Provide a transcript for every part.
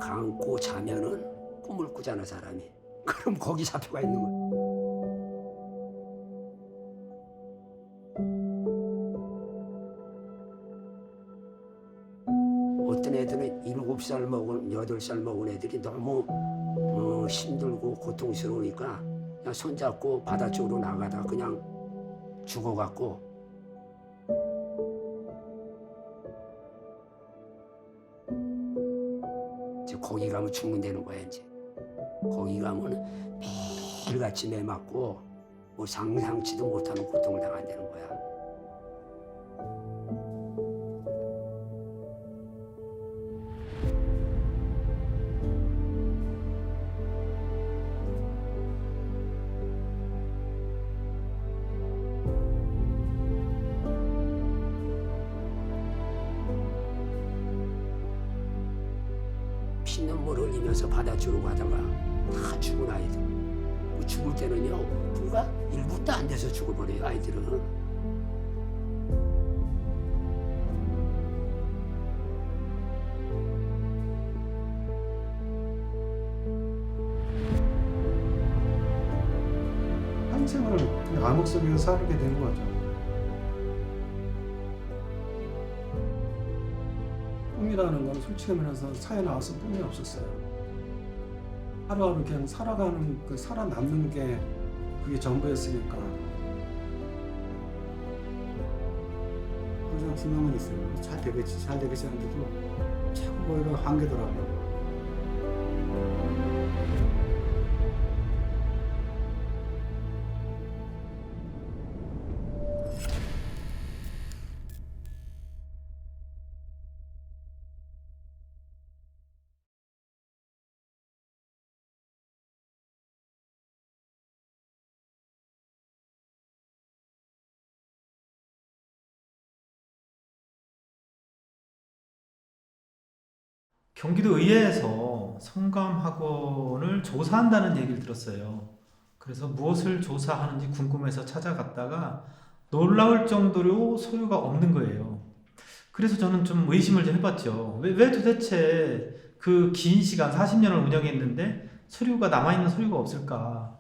감고 자면은 꿈을 꾸잖아 사람이. 그럼 거기 잡혀가 있는 거야. 어떤 애들은 7살 먹은 8살 먹은 애들이 너무 힘들고 고통스러우니까 그냥 손잡고 바다 쪽으로 나가다 그냥 죽어갖고 이제 거기 가면 죽는다는 거야. 이제 거기 가면 매일같이 매 맞고 뭐 상상치도 못하는 고통을 당한다는 거야. 피눈물 흘리면서 바다 쪽으로 가다가 다 죽은 아이들. 죽을 때는요 불과 1분도 안 돼서 죽어버려요 아이들은. 평생을 그냥 암흑 속에서 살게 되는 거죠. 꿈이라는 건 솔직히 말해서 사회 나와서 꿈이 없었어요. 하루하루 그냥 살아가는 그 살아남는 게 그게 전부였으니까. 항상 희망은 있어요. 잘 되겠지, 잘 되겠지 하는데도 자꾸 거기가 한계더라고요. 경기도 의회에서 성감학원을 조사한다는 얘기를 들었어요. 그래서 무엇을 조사하는지 궁금해서 찾아갔다가 놀라울 정도로 소유가 없는 거예요. 그래서 저는 좀 의심을 좀 해봤죠. 왜 도대체 그 긴 시간 40년을 운영했는데 서류가 남아있는 서류가 없을까?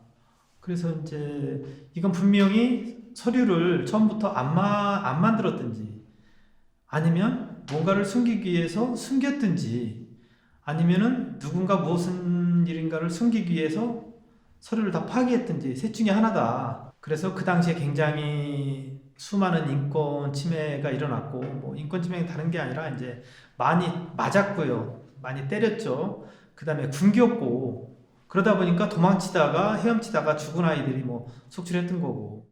그래서 이제 이건 분명히 서류를 처음부터 안 만들었든지 아니면 뭔가를 숨기기 위해서 숨겼든지 아니면은 누군가 무슨 일인가를 숨기기 위해서 서류를 다 파기했든지 셋 중에 하나다. 그래서 그 당시에 굉장히 수많은 인권 침해가 일어났고 뭐 인권 침해가 다른 게 아니라 이제 많이 맞았고요. 많이 때렸죠. 그 다음에 굶겼고 그러다 보니까 도망치다가 헤엄치다가 죽은 아이들이 뭐 속출했던 거고.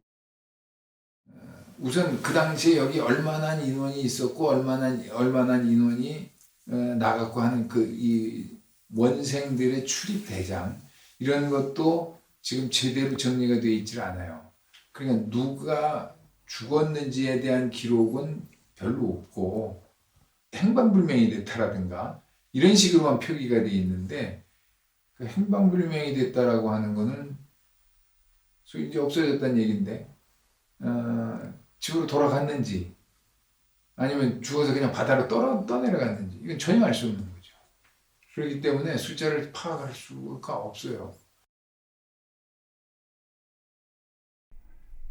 우선 그 당시에 여기 얼마나 인원이 있었고 얼마나 인원이 나갔고 하는 그 이 원생들의 출입 대장 이런 것도 지금 제대로 정리가 되어 있질 않아요. 그러니까 누가 죽었는지에 대한 기록은 별로 없고 행방불명이 됐다라든가 이런 식으로만 표기가 되어 있는데 그 행방불명이 됐다라고 하는 거는 소위 이제 없어졌다는 얘기인데 집으로 돌아갔는지 아니면 죽어서 그냥 바다로 떠내려갔는지 이건 전혀 알 수 없는 거죠. 그렇기 때문에 숫자를 파악할 수가 없어요.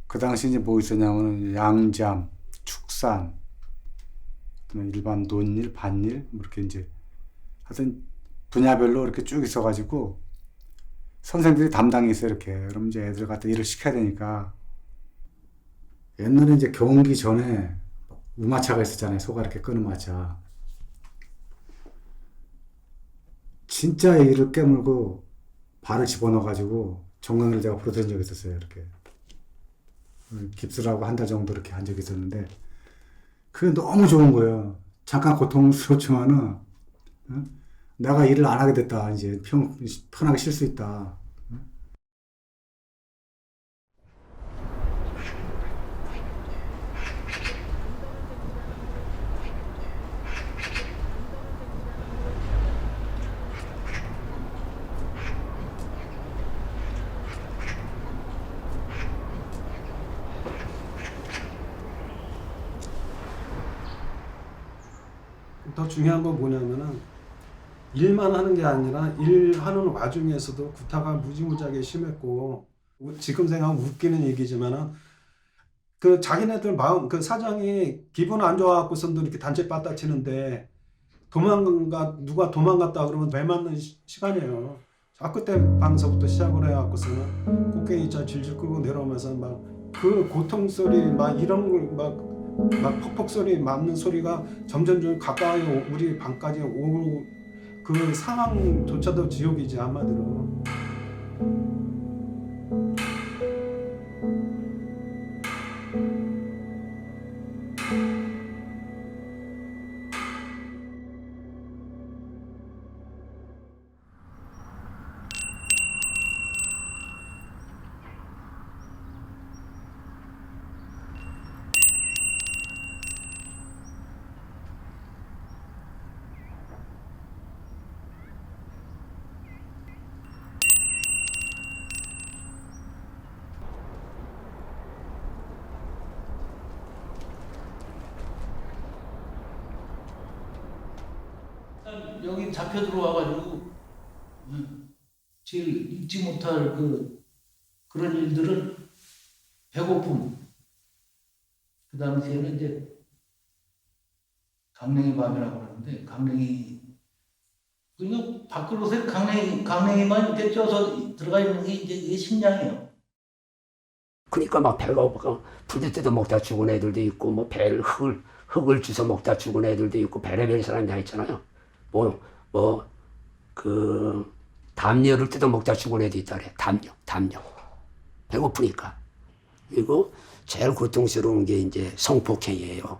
그 당시 이제 뭐 있었냐면 양잠, 축산, 그다음에 일반 논일, 밭일 뭐 이렇게 이제 하여튼 분야별로 이렇게 쭉 있어가지고 선생들이 담당이 있어요 이렇게. 그럼 이제 애들 갖다 일을 시켜야 되니까 옛날에 이제 경기 전에 우마차가 있었잖아요. 소가 이렇게 끄는 마차. 진짜 이를 깨물고 발을 집어넣어가지고 정강이를 제가 부러뜨린 적이 있었어요. 이렇게 깁스라고 한 달 정도 이렇게 한 적이 있었는데 그게 너무 좋은 거예요. 잠깐 고통스럽지만은 내가 일을 안 하게 됐다. 이제 편하게 쉴 수 있다. 더 중요한 건 뭐냐면은 일만 하는 게 아니라 일하는 와중에서도 구타가 무지무지하게 심했고 지금 생각하면 웃기는 얘기지만은 그 자기네들 마음 그 사장이 기분 안 좋아갖고선도 이렇게 단체 빠따 치는데 누가 도망갔다 그러면 매 맞는 시간이에요. 그때 방서부터 시작을 해갖고서는 곡괭이자 질질 끌고 내려오면서 막 그 고통 소리 막 이런 막 퍽퍽 소리 맞는 소리가 점점 가까이 우리 방까지 오고 그 상황조차도 지옥이지 한마디로. 여기 잡혀 들어와가지고 제일 잊지 못할 그런 일들은 배고픔. 그 당시에는 이제 강냉이 밤이라고 그러는데 강냉이 그리고 밥그릇에 강냉이만 이렇게 쪄서 들어가 있는 게 이게 식량이에요. 그러니까 막 배가 고파 풀도 뜯어 먹다 죽은 애들도 있고 뭐 배를 흙을 주워 먹다 죽은 애들도 있고 별의별 사람이 다 있잖아요. 그 담요를 뜯어 먹다 죽은 애도 있다 그래. 담요. 배고프니까. 그리고 제일 고통스러운 게 이제 성폭행이에요.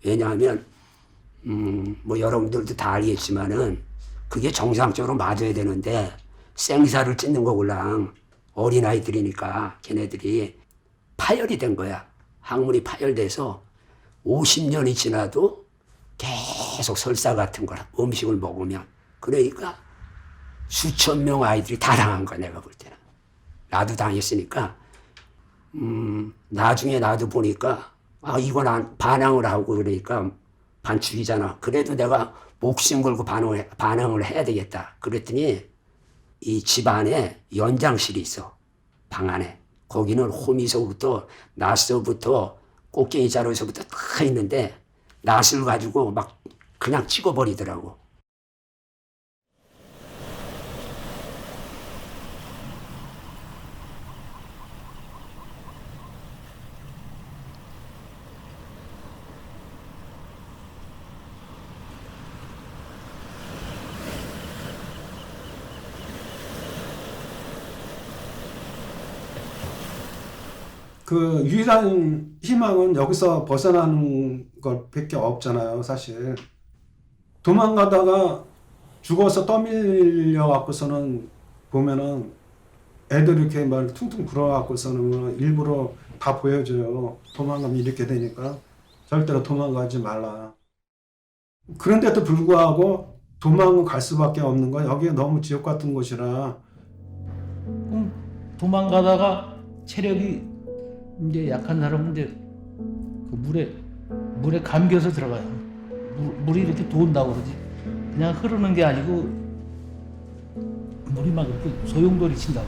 왜냐하면 뭐 여러분들도 다 알겠지만은 그게 정상적으로 맞아야 되는데 생사를 찢는 거구랑 어린아이들이니까 걔네들이 파열이 된 거야. 항문이 파열돼서 50년이 지나도 계속 설사 같은 거라 음식을 먹으면 그러니까 수천 명 아이들이 다 당한 거야. 내가 볼 때는 나도 당했으니까 나중에 나도 보니까 이건 반항을 하고 그러니까 반칙이잖아. 그래도 내가 목숨 걸고 반항을 해야 되겠다. 그랬더니 이 집 안에 연장실이 있어. 방 안에. 거기는 호미소부터 낫서부터 꽃게이 자루에서부터 다 있는데 낫을 가지고 막 그냥 찍어버리더라고. 그 유일한 희망은 여기서 벗어나는 것밖에 없잖아요, 사실. 도망가다가 죽어서 떠밀려 갖고서는 보면은 애들 이렇게 막 퉁퉁 불어 갖고서는 일부러 다 보여줘요. 도망가면 이렇게 되니까 절대로 도망가지 말라. 그런데도 불구하고 도망을 갈 수밖에 없는 건 여기가 너무 지옥 같은 곳이라. 그럼 도망가다가 체력이 이제 약한 사람은 이제 그 물에 감겨서 들어가요. 물이 이렇게 돈다고 그러지. 그냥 흐르는 게 아니고 물이 막 이렇게 소용돌이 친다고.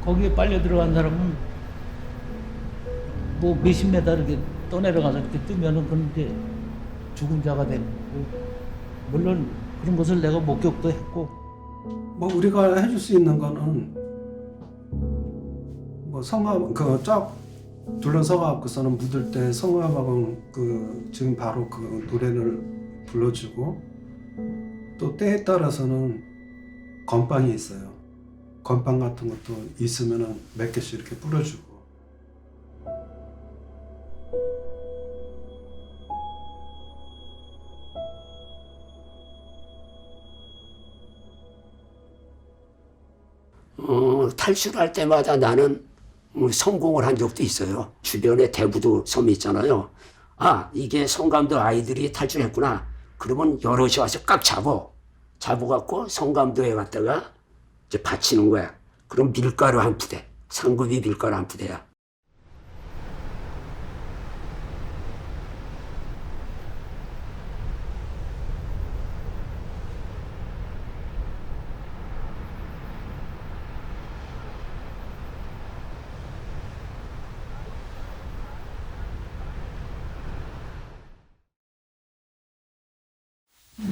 거기에 빨려 들어간 사람은 뭐 몇십 메다 이렇게 떠내려가서 이렇게 뜨면은 그건 이제 죽은 자가 되고, 물론 그런 것을 내가 목격도 했고. 뭐 우리가 해줄 수 있는 거는 뭐 성화 그쫙 둘러서 갖고서는 묻을 때 성화박은 그 지금 바로 그 노래를 불러주고, 또 때에 따라서는 건빵이 있어요. 건빵 같은 것도 있으면은 몇 개씩 이렇게 뿌려주고. 탈출할 때마다 나는 성공을 한 적도 있어요. 주변에 대부도 섬이 있잖아요. 이게 성감도 아이들이 탈출했구나. 그러면 여럿이 와서 꽉 잡아갖고 성감도에 갔다가 이제 받치는 거야. 그럼 밀가루 한 부대, 상급이 밀가루 한 부대야.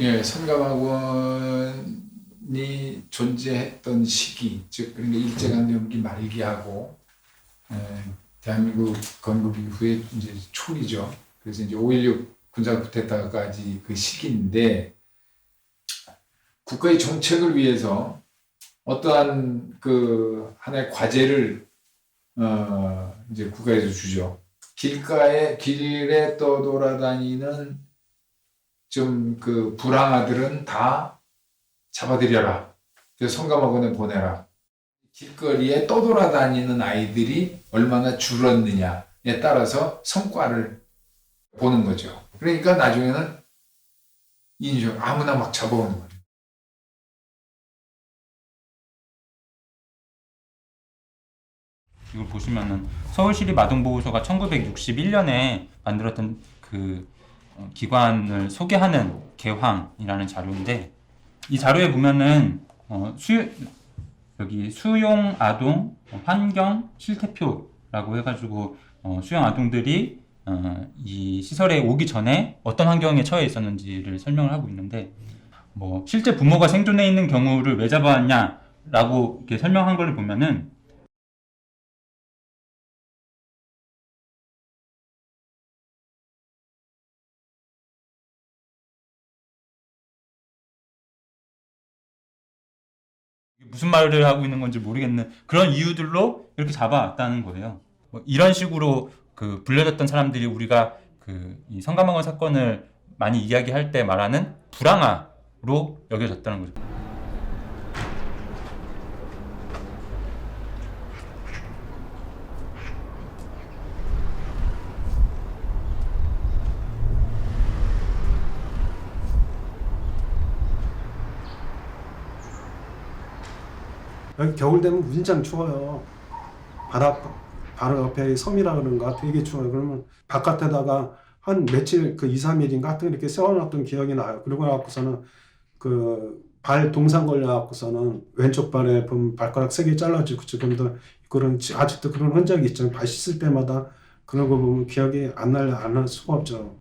예, 성감학원이 존재했던 시기, 즉 그러니까 일제강점기 말기하고 대한민국 건국 이후에 이제 초기죠. 그래서 이제 5.16 군사 쿠데타까지 그 시기인데 국가의 정책을 위해서 어떠한 그 하나의 과제를 이제 국가에서 주죠. 길에 떠돌아다니는 좀 그 불황아들은 다 잡아들여라. 그래서 성감학원에 보내라. 길거리에 떠돌아다니는 아이들이 얼마나 줄었느냐에 따라서 성과를 보는 거죠. 그러니까 나중에는 인종 아무나 막 잡아오는 거예요. 이걸 보시면은 서울시립 아동보호소가 1961년에 만들었던 그 기관을 소개하는 개황이라는 자료인데, 이 자료에 보면은 여기 수용 아동 환경 실태표라고 해가지고 수용 아동들이 이 시설에 오기 전에 어떤 환경에 처해 있었는지를 설명을 하고 있는데, 뭐 실제 부모가 생존해 있는 경우를 왜 잡아왔냐라고 이렇게 설명한 걸 보면은 무슨 말을 하고 있는 건지 모르겠는 그런 이유들로 이렇게 잡아왔다는 거예요. 뭐 이런 식으로 그 불려졌던 사람들이 우리가 그 이 성감학원 사건을 많이 이야기할 때 말하는 불황아로 여겨졌다는 거죠. 여기 겨울 되면 무진장 추워요. 바로 옆에 섬이라 그런가 되게 추워요. 그러면 바깥에다가 한 며칠 그 2, 3일인가 하여튼 이렇게 세워놨던 기억이 나요. 그러고 나고서는 그 발 동상 걸려갖고서는 왼쪽 발에 보면 발가락 3개 잘라지고 지금도 그런 아직도 그런 흔적이 있잖아요. 발 씻을 때마다 그런 거 보면 기억이 안 날 수가 없죠.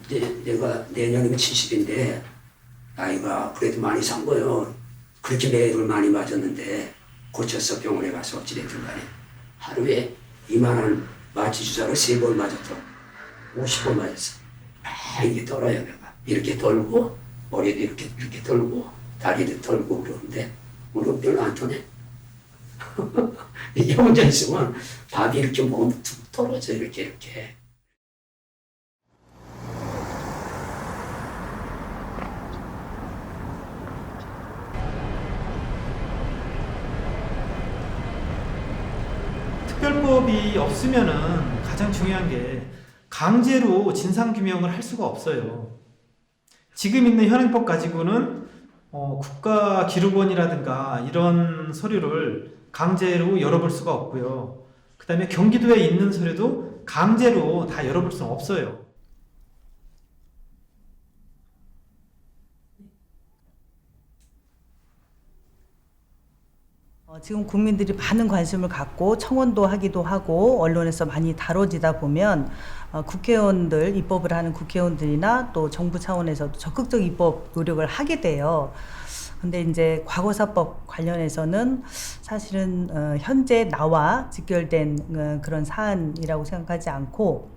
내가 내년이면 70인데 나이가 그래도 많이 산 거예요. 그렇게 매를 많이 맞았는데 고쳤어. 병원에 가서 어찌됐든 간에 하루에 이만한 마취 주사를 3번 맞았어. 50번 맞았어. 이게 떨어요. 내가 이렇게 떨고 머리도 이렇게 떨고 다리도 떨고 그러는데 무릎 별로 안 터네. 이게 혼자 있으면 밥이 이렇게 몸 툭 떨어져 이렇게. 특별법이 없으면은 가장 중요한 게 강제로 진상규명을 할 수가 없어요. 지금 있는 현행법 가지고는 국가기록원이라든가 이런 서류를 강제로 열어볼 수가 없고요. 그 다음에 경기도에 있는 서류도 강제로 다 열어볼 수는 없어요. 지금 국민들이 많은 관심을 갖고 청원도 하기도 하고 언론에서 많이 다뤄지다 보면 국회의원들, 입법을 하는 국회의원들이나 또 정부 차원에서도 적극적 입법 노력을 하게 돼요. 근데 이제 과거사법 관련해서는 사실은 현재 나와 직결된 그런 사안이라고 생각하지 않고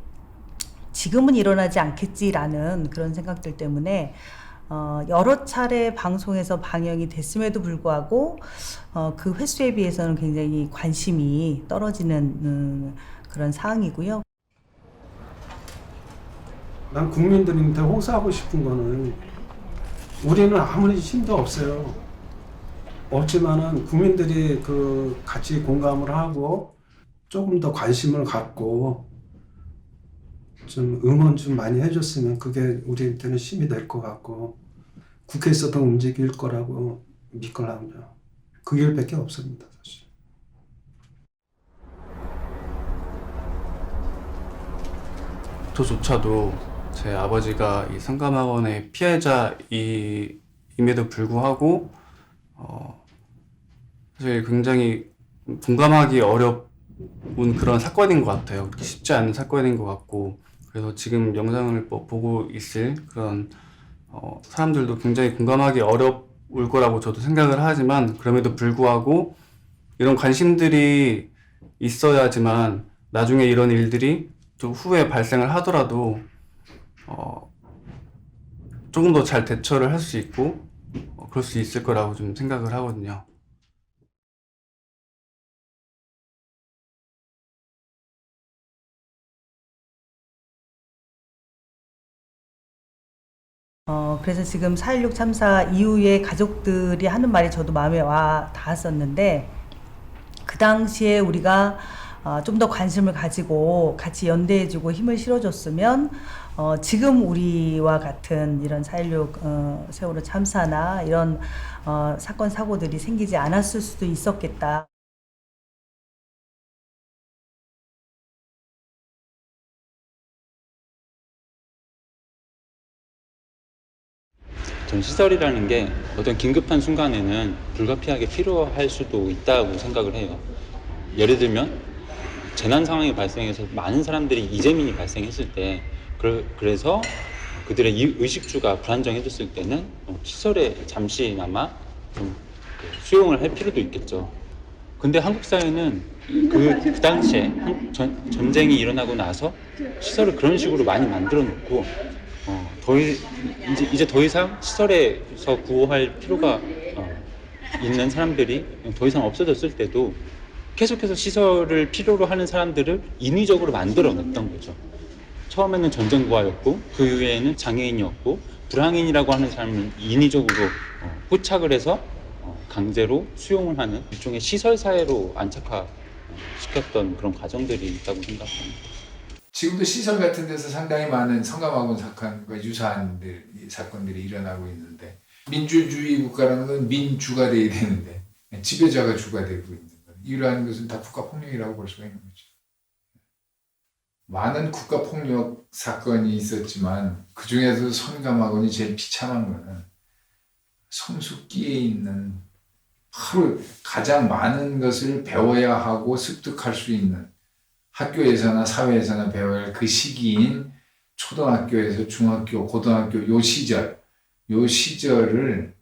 지금은 일어나지 않겠지라는 그런 생각들 때문에 여러 차례 방송에서 방영이 됐음에도 불구하고 그 횟수에 비해서는 굉장히 관심이 떨어지는 그런 사항이고요. 난 국민들한테 호소하고 싶은 거는 우리는 아무리 힘도 없어요. 없지만은 국민들이 그 같이 공감을 하고 조금 더 관심을 갖고 좀 응원 좀 많이 해줬으면 그게 우리한테는 힘이 될 것 같고 국회에서 더 움직일 거라고 믿거든요. 그 길밖에 없습니다, 사실. 저조차도 제 아버지가 이 성감학원의 피해자임에도 불구하고 사실 굉장히 공감하기 어려운 그런 사건인 것 같아요. 그렇게 쉽지 않은 사건인 것 같고, 그래서 지금 영상을 보고 있을 그런 사람들도 굉장히 공감하기 어려울 거라고 저도 생각을 하지만 그럼에도 불구하고 이런 관심들이 있어야지만 나중에 이런 일들이 좀 후에 발생을 하더라도 조금 더 잘 대처를 할 수 있고 그럴 수 있을 거라고 좀 생각을 하거든요. 그래서 지금 4.16 참사 이후에 가족들이 하는 말이 저도 마음에 와 닿았었는데, 그 당시에 우리가 좀 더 관심을 가지고 같이 연대해주고 힘을 실어줬으면 지금 우리와 같은 이런 4.16 세월호 참사나 이런 사건 사고들이 생기지 않았을 수도 있었겠다. 전 시설이라는 게 어떤 긴급한 순간에는 불가피하게 필요할 수도 있다고 생각을 해요. 예를 들면 재난 상황이 발생해서 많은 사람들이 이재민이 발생했을 때 그래서 그들의 의식주가 불안정해졌을 때는 시설에 잠시나마 좀 수용을 할 필요도 있겠죠. 근데 한국 사회는 그 당시에 전쟁이 일어나고 나서 시설을 그런 식으로 많이 만들어 놓고 이제 더 이상 시설에서 구호할 필요가 있는 사람들이 더 이상 없어졌을 때도 계속해서 시설을 필요로 하는 사람들을 인위적으로 만들어냈던 거죠. 처음에는 전쟁부하였고 그 이후에는 장애인이었고 불황인이라고 하는 사람을 인위적으로 포착을 해서 강제로 수용을 하는 일종의 시설 사회로 안착화시켰던 그런 과정들이 있다고 생각합니다. 지금도 시설 같은 데서 상당히 많은 성감학원 사건과 유사한 사건들이 일어나고 있는데, 민주주의 국가라는 건 민주가 돼야 되는데 지배자가 주가 되고 있는 것, 이러한 것은 다 국가폭력이라고 볼 수가 있는 거죠. 많은 국가폭력 사건이 있었지만 그 중에서 성감학원이 제일 비참한 거는 성숙기에 있는 하루 가장 많은 것을 배워야 하고 습득할 수 있는, 학교에서나 사회에서나 배워야 할 그 시기인 초등학교에서 중학교, 고등학교 요 시절을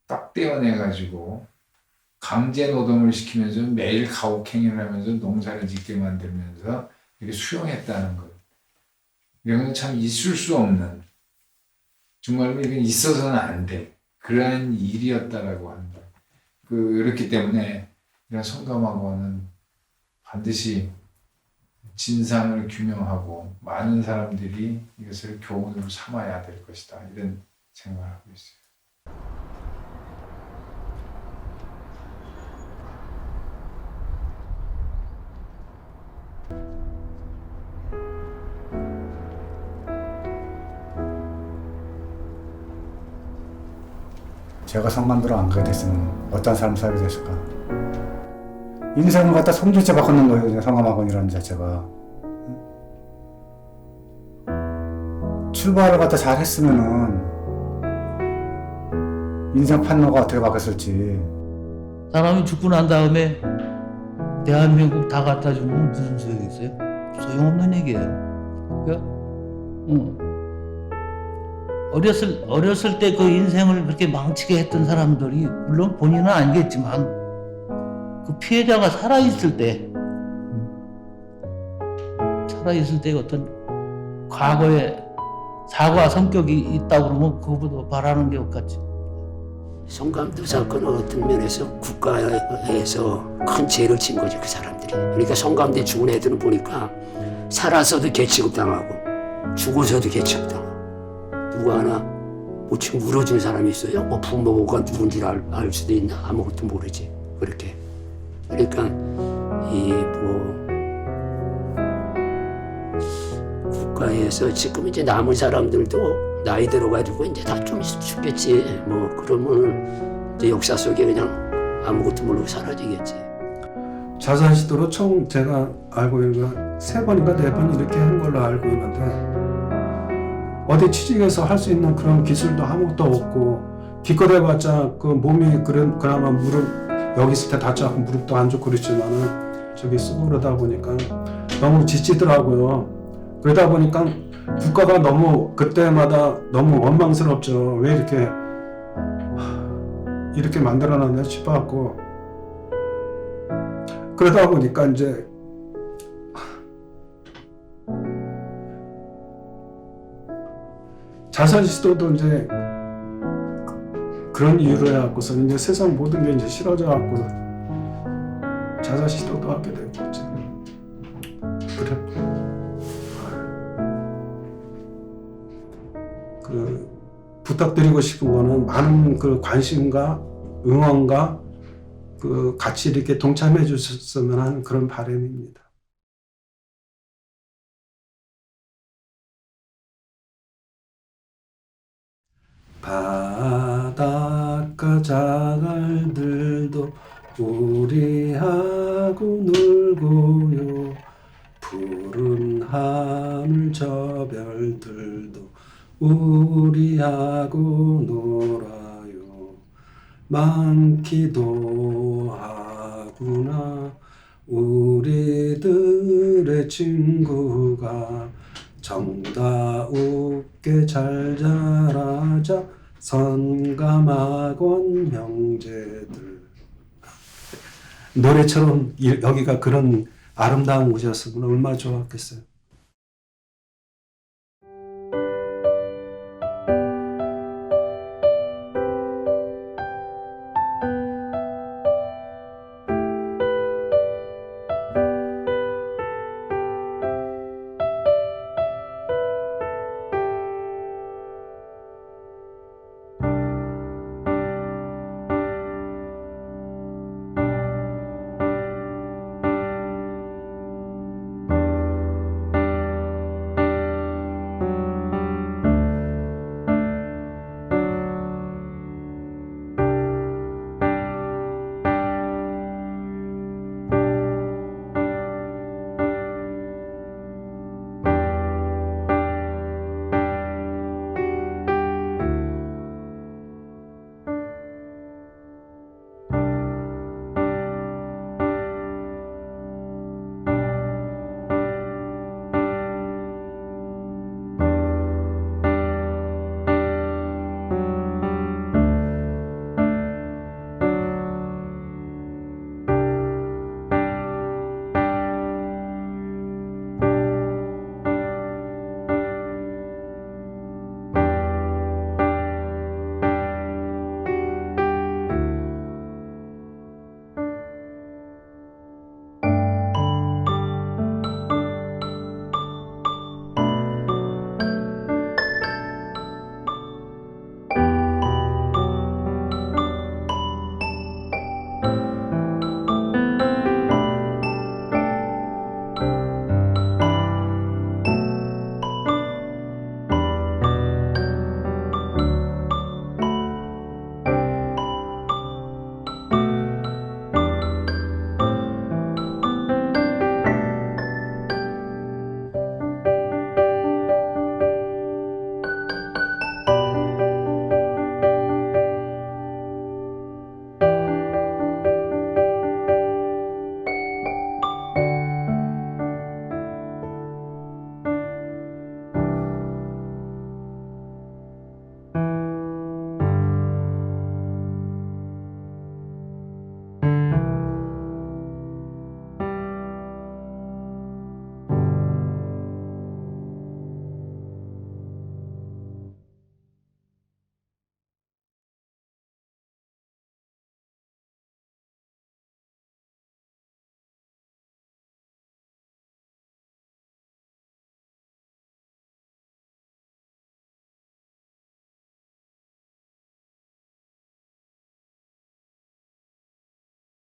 딱 떼어내가지고 강제 노동을 시키면서 매일 가혹행위를 하면서 농사를 짓게 만들면서 이렇게 수용했다는 것. 이런 건 참 있을 수 없는, 정말로 이건 있어서는 안 돼, 그러한 일이었다라고 한다. 그렇기 때문에 이런 성감학원은 반드시 진상을 규명하고 많은 사람들이 이것을 교훈으로 삼아야 될 것이다, 이런 생각을 하고 있어요. 제가 성만두로 안 가게 됐으면 어떤 사람 살게 됐을까? 인생을 갖다 송두째 바꾸는 거예요, 성감학원이라는 자체가. 출발을 갖다 잘 했으면은 인생 판로가 어떻게 바뀌었을지. 사람이 죽고 난 다음에 대한민국 다 갖다 주면 무슨 소용이 있어요? 소용없는 얘기예요. 그러니까 어렸을 때 그 인생을 그렇게 망치게 했던 사람들이, 물론 본인은 아니겠지만 그 피해자가 살아있을 때 어떤 과거에 사과 성격이 있다고 그러면 그거보다 바라는 게 없겠지. 성감도 사건은 어떤 면에서 국가에서 큰 죄를 진 거죠, 그 사람들이. 그러니까 성감대 죽은 애들은 보니까 살아서도 개취급당하고 죽어서도 개취급당하고, 누구 하나 뭐 지금 물어준 사람이 있어요? 뭐 부모가 누군지 알 수도 있나? 아무것도 모르지. 그렇게. 그러니까 국가에서 지금 이제 남은 사람들도 나이 들어가지고 이제 다 좀 죽겠지. 뭐 그러면 이제 역사 속에 그냥 아무것도 모르고 사라지겠지. 자살시도로 총 제가 알고 있는 건 3번인가 4번 이렇게 한 걸로 알고 있는데, 어디 취직해서 할 수 있는 그런 기술도 아무것도 없고, 기껏 해봤자 그 몸이 그나마 무릎 여기 있을 때 다쳐갖고 무릎도 안 좋고 그랬지만은 저기 쓰고 그러다 보니까 너무 지치더라고요. 그러다 보니까 국가가 너무 그때마다 너무 원망스럽죠. 왜 이렇게 만들어놨나 싶어갖고 그러다 보니까 이제 자살 시도도 이제 그런 이유로 해갖고서 이제 세상 모든 게 이제 싫어져갖고 자살 시도도 하게 되고 이제 그래. 부탁드리고 싶은 거는 많은 그 관심과 응원과 그 같이 이렇게 동참해 주셨으면 하는 그런 바람입니다. 바닷가 자갈들도 우리하고 놀고요. 푸른 하늘 저 별들도 우리하고 놀아요. 많기도 하구나 우리들의 친구가 정다웁게 잘 자라자 선감학원 형제들. 노래처럼 여기가 그런 아름다운 곳이었으면 얼마나 좋았겠어요.